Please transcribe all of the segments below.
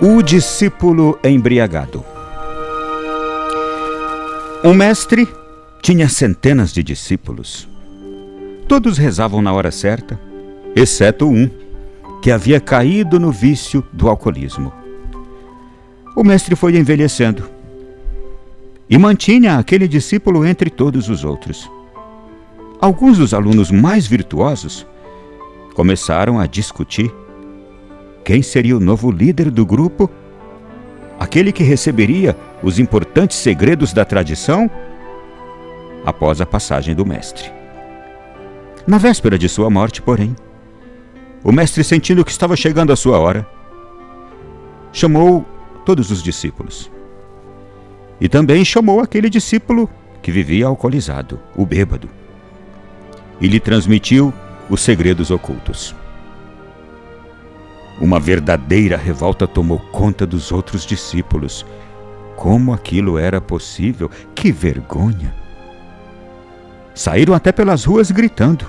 O discípulo embriagado. Um mestre tinha centenas de discípulos. Todos rezavam na hora certa, exceto um, que havia caído no vício do alcoolismo. O mestre foi envelhecendo e mantinha aquele discípulo entre todos os outros. Alguns dos alunos mais virtuosos começaram a discutir quem seria o novo líder do grupo, aquele que receberia os importantes segredos da tradição após a passagem do mestre. Na véspera de sua morte, porém, o mestre, sentindo que estava chegando a sua hora, chamou todos os discípulos. E também chamou aquele discípulo que vivia alcoolizado, o bêbado, e lhe transmitiu os segredos ocultos. Uma verdadeira revolta tomou conta dos outros discípulos. Como aquilo era possível? Que vergonha! Saíram até pelas ruas gritando: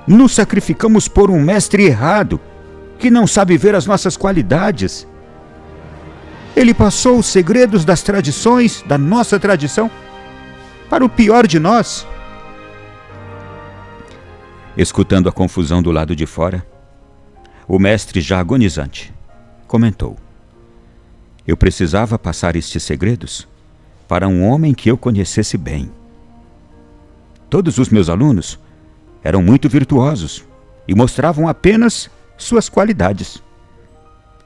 nos sacrificamos por um mestre errado, que não sabe ver as nossas qualidades. Ele passou os segredos das tradições, da nossa tradição, para o pior de nós. Escutando a confusão do lado de fora, o mestre, já agonizante, comentou: eu precisava passar estes segredos para um homem que eu conhecesse bem. Todos os meus alunos eram muito virtuosos e mostravam apenas suas qualidades.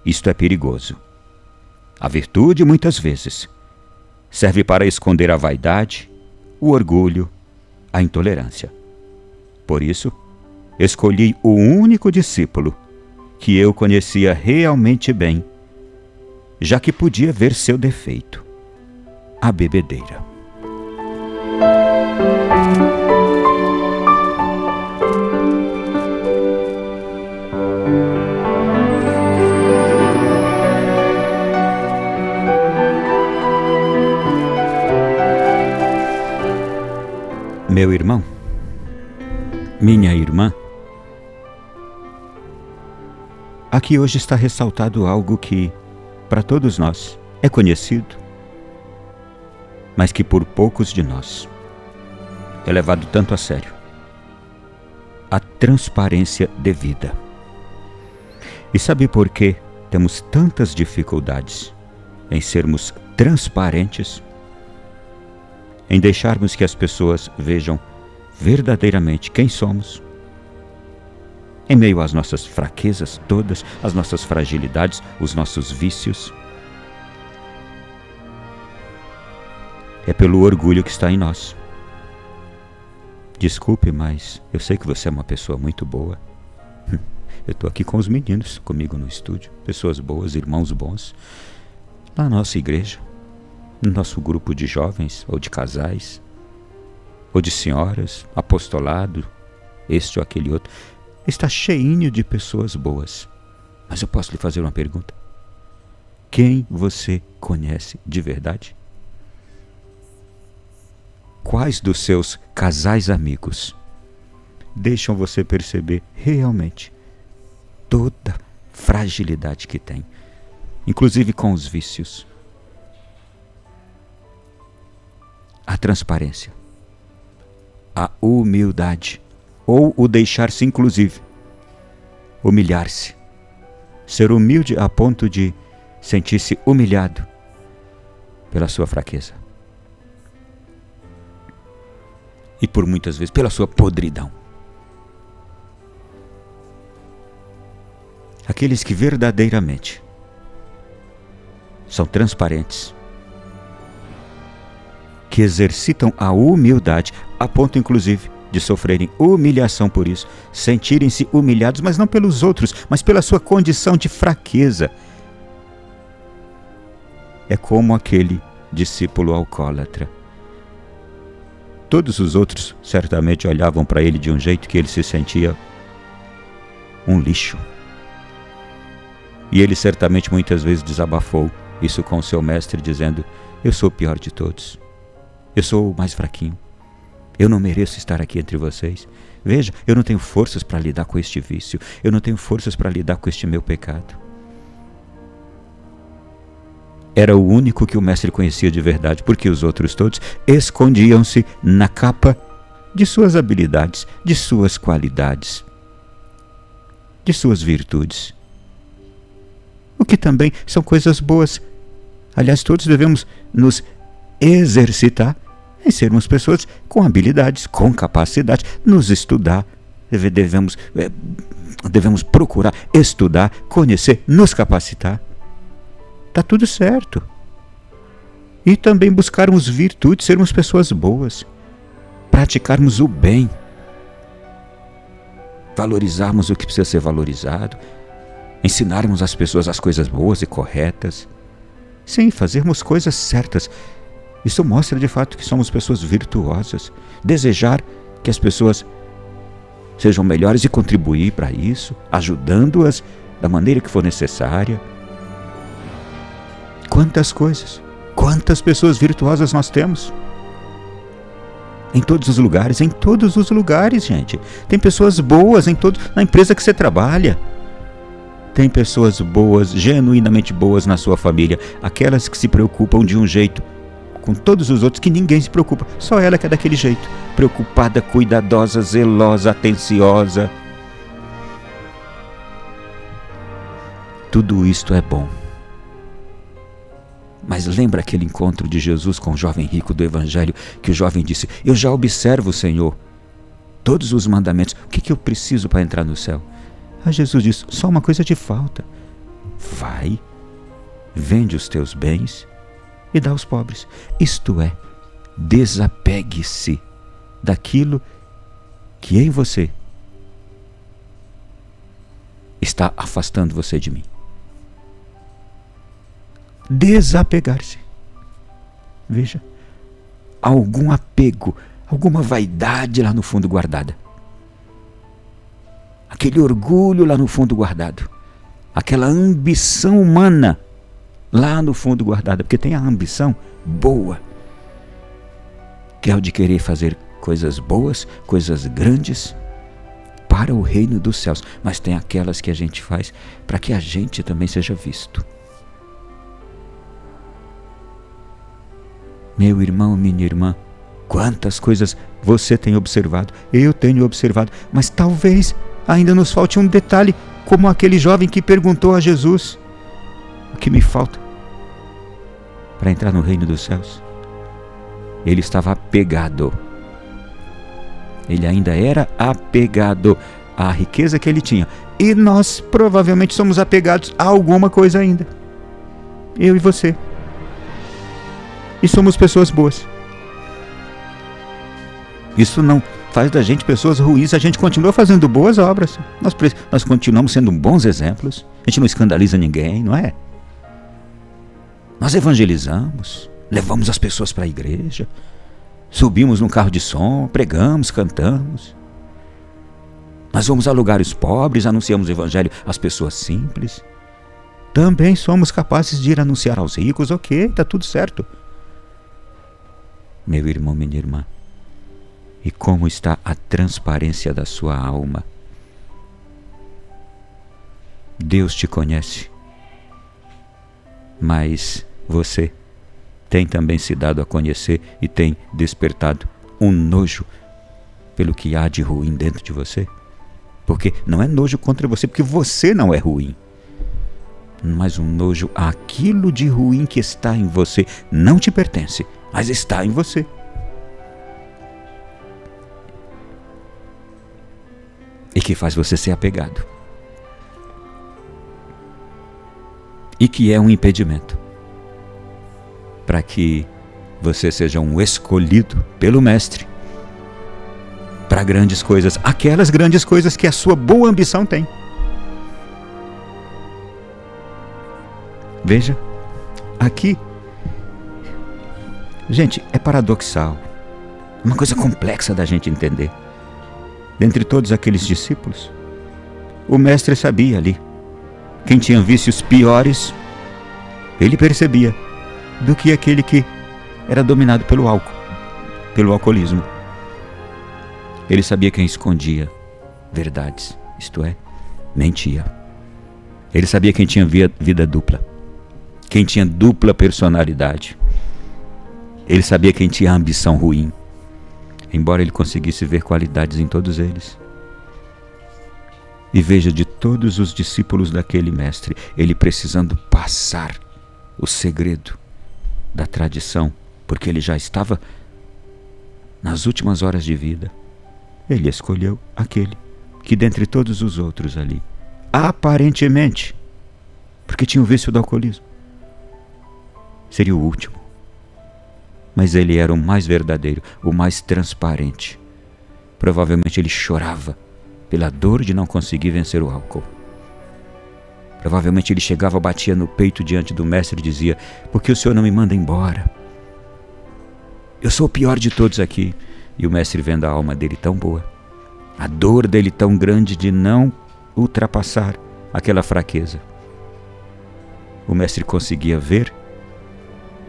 Isto é perigoso. A virtude, muitas vezes, serve para esconder a vaidade, o orgulho, a intolerância. Por isso, escolhi o único discípulo que eu conhecia realmente bem, já que podia ver seu defeito: a bebedeira. Meu irmão, minha irmã, aqui hoje está ressaltado algo que, para todos nós, é conhecido, mas que por poucos de nós é levado tanto a sério: a transparência devida. E sabe por que temos tantas dificuldades em sermos transparentes? Em deixarmos que as pessoas vejam verdadeiramente quem somos? Em meio às nossas fraquezas todas, as nossas fragilidades, os nossos vícios. É pelo orgulho que está em nós. Desculpe, mas eu sei que você é uma pessoa muito boa. Eu estou aqui com os meninos, comigo no estúdio, pessoas boas, irmãos bons, na nossa igreja, no nosso grupo de jovens, ou de casais, ou de senhoras, apostolado, este ou aquele outro. Está cheinho de pessoas boas. Mas eu posso lhe fazer uma pergunta? Quem você conhece de verdade? Quais dos seus casais amigos deixam você perceber realmente toda fragilidade que tem, inclusive com os vícios? A transparência, a humildade, ou o deixar-se, inclusive, humilhar-se, ser humilde a ponto de sentir-se humilhado pela sua fraqueza e por muitas vezes pela sua podridão. Aqueles que verdadeiramente são transparentes, que exercitam a humildade a ponto, inclusive, de sofrerem humilhação por isso, sentirem-se humilhados, mas não pelos outros, mas pela sua condição de fraqueza. É como aquele discípulo alcoólatra. Todos os outros certamente olhavam para ele de um jeito que ele se sentia um lixo. E ele certamente muitas vezes desabafou isso com o seu mestre, dizendo: eu sou o pior de todos. Eu sou o mais fraquinho. Eu não mereço estar aqui entre vocês. Veja, eu não tenho forças para lidar com este vício. Eu não tenho forças para lidar com este meu pecado. era o único que o mestre conhecia de verdade, porque os outros todos escondiam-se na capa de suas habilidades, de suas qualidades, de suas virtudes. O que também são coisas boas. Aliás, todos devemos nos exercitar em sermos pessoas com habilidades, com capacidade, nos estudar. Devemos procurar estudar, conhecer, nos capacitar. Está tudo certo. E também buscarmos virtudes, sermos pessoas boas, praticarmos o bem, valorizarmos o que precisa ser valorizado, ensinarmos às pessoas as coisas boas e corretas. Sim, fazermos coisas certas. Isso mostra de fato que somos pessoas virtuosas. Desejar que as pessoas sejam melhores e contribuir para isso, ajudando-as da maneira que for necessária. Quantas coisas, quantas pessoas virtuosas nós temos. Em todos os lugares, gente. Tem pessoas boas na empresa que você trabalha. Tem pessoas boas, genuinamente boas na sua família. Aquelas que se preocupam de um jeito com todos os outros que ninguém se preocupa. Só ela que é daquele jeito. Preocupada, cuidadosa, zelosa, atenciosa. Tudo isto é bom. Mas lembra aquele encontro de Jesus com o jovem rico do Evangelho, que o jovem disse: eu já observo, Senhor, todos os mandamentos. O que eu preciso para entrar no céu? Aí Jesus disse: só uma coisa te falta. Vai, vende os teus bens e dá aos pobres. Isto é, desapegue-se daquilo que em você está afastando você de mim. Desapegar-se. Veja, algum apego, alguma vaidade lá no fundo guardada. Aquele orgulho lá no fundo guardado. Aquela ambição humana lá no fundo guardada. Porque tem a ambição boa, que é o de querer fazer coisas boas, coisas grandes para o reino dos céus. Mas tem aquelas que a gente faz para que a gente também seja visto. Meu irmão, minha irmã, quantas coisas você tem observado, eu tenho observado, mas talvez ainda nos falte um detalhe, como aquele jovem que perguntou a Jesus: o que me falta para entrar no reino dos céus? Ele estava apegado. Ele ainda era apegado à riqueza que ele tinha. E nós provavelmente somos apegados a alguma coisa ainda. Eu e você. E somos pessoas boas. Isso não faz da gente pessoas ruins. A gente continua fazendo boas obras. Nós continuamos sendo bons exemplos. A gente não escandaliza ninguém, não é? Nós evangelizamos, levamos as pessoas para a igreja, subimos num carro de som, pregamos, cantamos. Nós vamos a lugares pobres, anunciamos o evangelho às pessoas simples. Também somos capazes de ir anunciar aos ricos. Ok, está tudo certo. Meu irmão, minha irmã, e como está a transparência da sua alma? Deus te conhece, mas você tem também se dado a conhecer e tem despertado um nojo pelo que há de ruim dentro de você? Porque não é nojo contra você, porque você não é ruim, mas um nojo àquilo de ruim que está em você. Não te pertence, mas está em você. E que faz você ser apegado. E que é um impedimento para que você seja um escolhido pelo Mestre para grandes coisas, aquelas grandes coisas que a sua boa ambição tem. Veja, aqui, gente, é paradoxal, é uma coisa complexa da gente entender. Dentre todos aqueles discípulos, o Mestre sabia ali, quem tinha vícios piores, ele percebia, do que aquele que era dominado pelo álcool, pelo alcoolismo. Ele sabia quem escondia verdades, isto é, mentia. Ele sabia quem tinha vida dupla. quem tinha dupla personalidade. Ele sabia quem tinha ambição ruim, embora ele conseguisse ver qualidades em todos eles. E veja, de todos os discípulos daquele mestre, ele precisando passar o segredo da tradição, porque ele já estava nas últimas horas de vida. Ele escolheu aquele que, dentre todos os outros ali, aparentemente, porque tinha o vício do alcoolismo, seria o último. Mas ele era o mais verdadeiro, o mais transparente. Provavelmente ele chorava pela dor de não conseguir vencer o álcool. Provavelmente ele chegava, batia no peito diante do mestre e dizia: por que o senhor não me manda embora? Eu sou o pior de todos aqui. E o mestre, vendo a alma dele tão boa, a dor dele tão grande de não ultrapassar aquela fraqueza, o mestre conseguia ver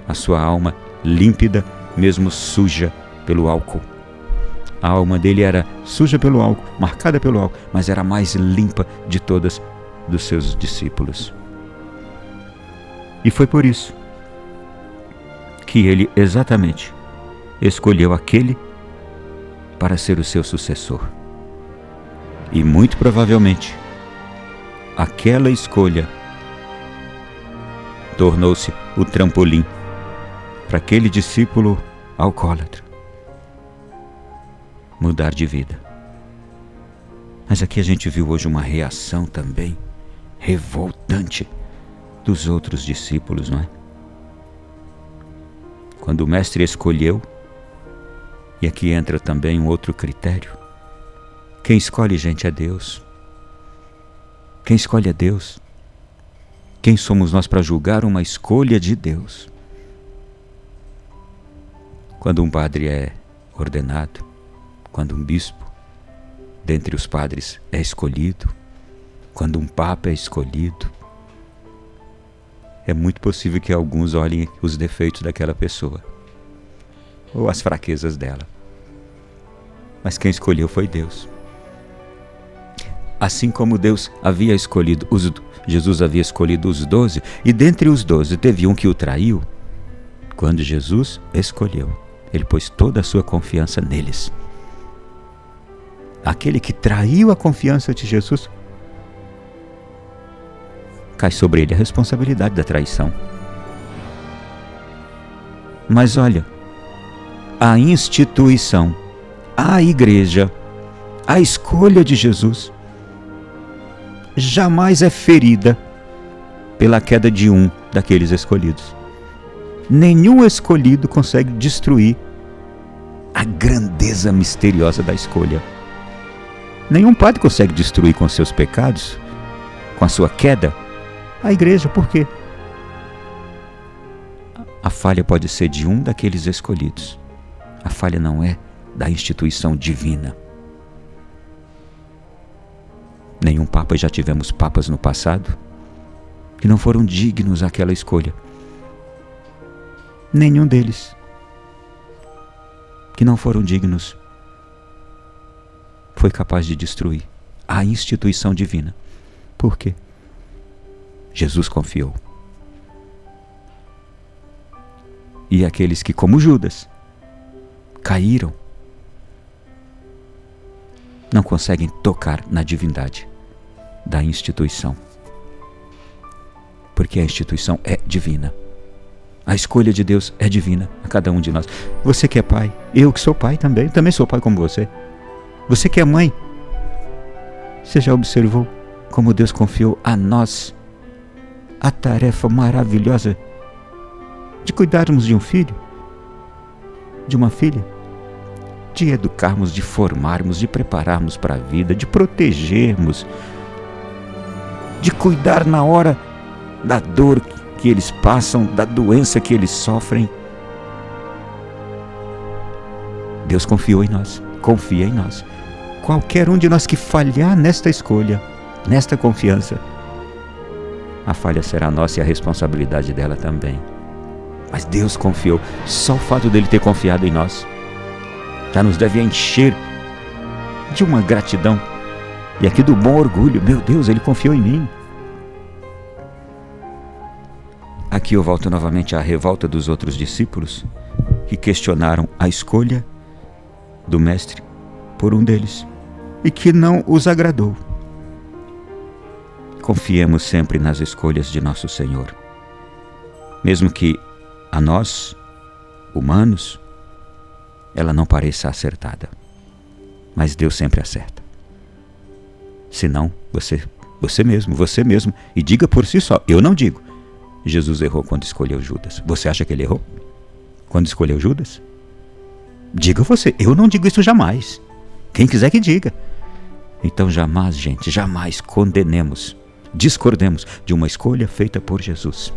a sua alma límpida, mesmo suja pelo álcool. A alma dele era suja pelo álcool, marcada pelo álcool, mas era a mais limpa de todas dos seus discípulos. E foi por isso que ele exatamente escolheu aquele para ser o seu sucessor. E muito provavelmente aquela escolha tornou-se o trampolim para aquele discípulo alcoólatra mudar de vida. Mas aqui a gente viu hoje uma reação também revoltante dos outros discípulos, não é? Quando o mestre escolheu, e aqui entra também um outro critério: quem escolhe, gente, é Deus. Quem escolhe é Deus. Quem somos nós para julgar uma escolha de Deus? Quando um padre é ordenado, quando um bispo dentre os padres é escolhido, quando um papa é escolhido, é muito possível que alguns olhem os defeitos daquela pessoa ou as fraquezas dela. Mas quem escolheu foi Deus. Assim como Deus havia escolhido, Jesus havia escolhido os 12, e dentre os 12 teve um que o traiu. Quando Jesus escolheu, ele pôs toda a sua confiança neles. Aquele que traiu a confiança de Jesus, cai sobre ele a responsabilidade da traição. Mas olha, a instituição, a igreja, a escolha de Jesus jamais é ferida pela queda de um daqueles escolhidos. Nenhum escolhido consegue destruir a grandeza misteriosa da escolha. Nenhum padre consegue destruir com seus pecados, com a sua queda, a igreja. Por quê? A falha pode ser de um daqueles escolhidos. A falha não é da instituição divina. Nenhum papa, já tivemos papas no passado que não foram dignos àquela escolha. Nenhum deles que não foram dignos foi capaz de destruir a instituição divina. Por quê? Jesus confiou. E aqueles que, como Judas, caíram, não conseguem tocar na divindade da instituição. Porque a instituição é divina. A escolha de Deus é divina a cada um de nós. Você que é pai, eu que sou pai também sou pai como você. Você que é mãe, você já observou como Deus confiou a nós a tarefa maravilhosa de cuidarmos de um filho, de uma filha, de educarmos, de formarmos, de prepararmos para a vida, de protegermos, de cuidar na hora da dor que eles passam, da doença que eles sofrem. Deus confiou em nós, confia em nós. Qualquer um de nós que falhar nesta escolha, nesta confiança, a falha será nossa e a responsabilidade dela também. Mas Deus confiou. Só o fato dele ter confiado em nós já nos deve encher de uma gratidão e aqui do bom orgulho. Meu Deus, ele confiou em mim. Aqui eu volto novamente à revolta dos outros discípulos que questionaram a escolha do Mestre por um deles e que não os agradou. Confiemos sempre nas escolhas de nosso Senhor, mesmo que a nós, humanos, ela não pareça acertada, mas Deus sempre acerta. Senão, você mesmo, e diga por si só, eu não digo. Jesus errou quando escolheu Judas. Você acha que ele errou quando escolheu Judas? Diga você, eu não digo isso jamais. Quem quiser que diga. Então jamais, gente, jamais condenemos, discordemos de uma escolha feita por Jesus.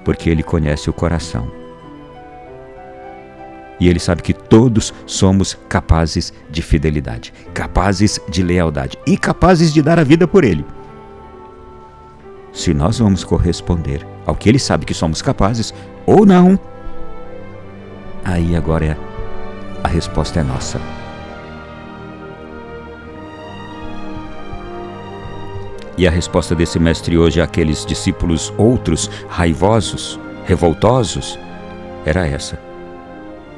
Porque Ele conhece o coração. E Ele sabe que todos somos capazes de fidelidade, capazes de lealdade e capazes de dar a vida por Ele. Se nós vamos corresponder ao que Ele sabe que somos capazes ou não, aí agora a resposta é nossa. E a resposta desse mestre hoje àqueles discípulos outros, raivosos, revoltosos, era essa: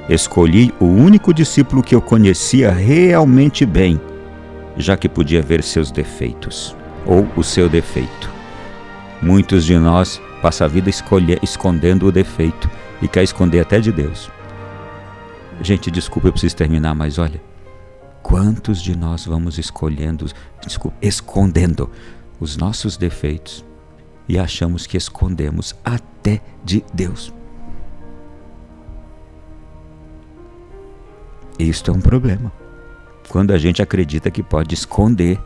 escolhi o único discípulo que eu conhecia realmente bem, já que podia ver seus defeitos, ou o seu defeito. Muitos de nós passam a vida escondendo o defeito e quer esconder até de Deus. Gente, desculpa, eu preciso terminar, mas olha, quantos de nós vamos escondendo os nossos defeitos e achamos que escondemos até de Deus? Isto é um problema. Quando a gente acredita que pode esconder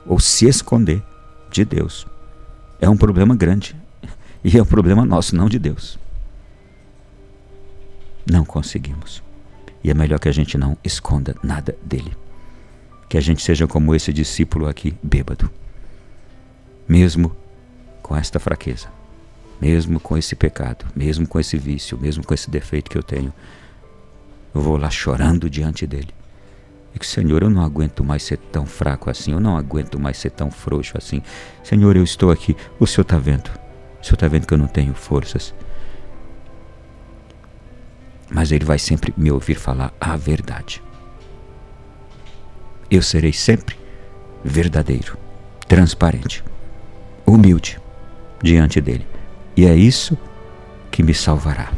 ou se esconder de Deus. É um problema grande. E é um problema nosso, não de Deus. Não conseguimos. E é melhor que a gente não esconda nada dele. Que a gente seja como esse discípulo aqui, bêbado. Mesmo com esta fraqueza. Mesmo com esse pecado. Mesmo com esse vício. Mesmo com esse defeito que eu tenho. Eu vou lá chorando diante dele. E que, Senhor, eu não aguento mais ser tão fraco assim. Eu não aguento mais ser tão frouxo assim. Senhor, eu estou aqui. O Senhor está vendo. O Senhor está vendo que eu não tenho forças. Mas Ele vai sempre me ouvir falar a verdade. Eu serei sempre verdadeiro, transparente, humilde diante dele. E é isso que me salvará.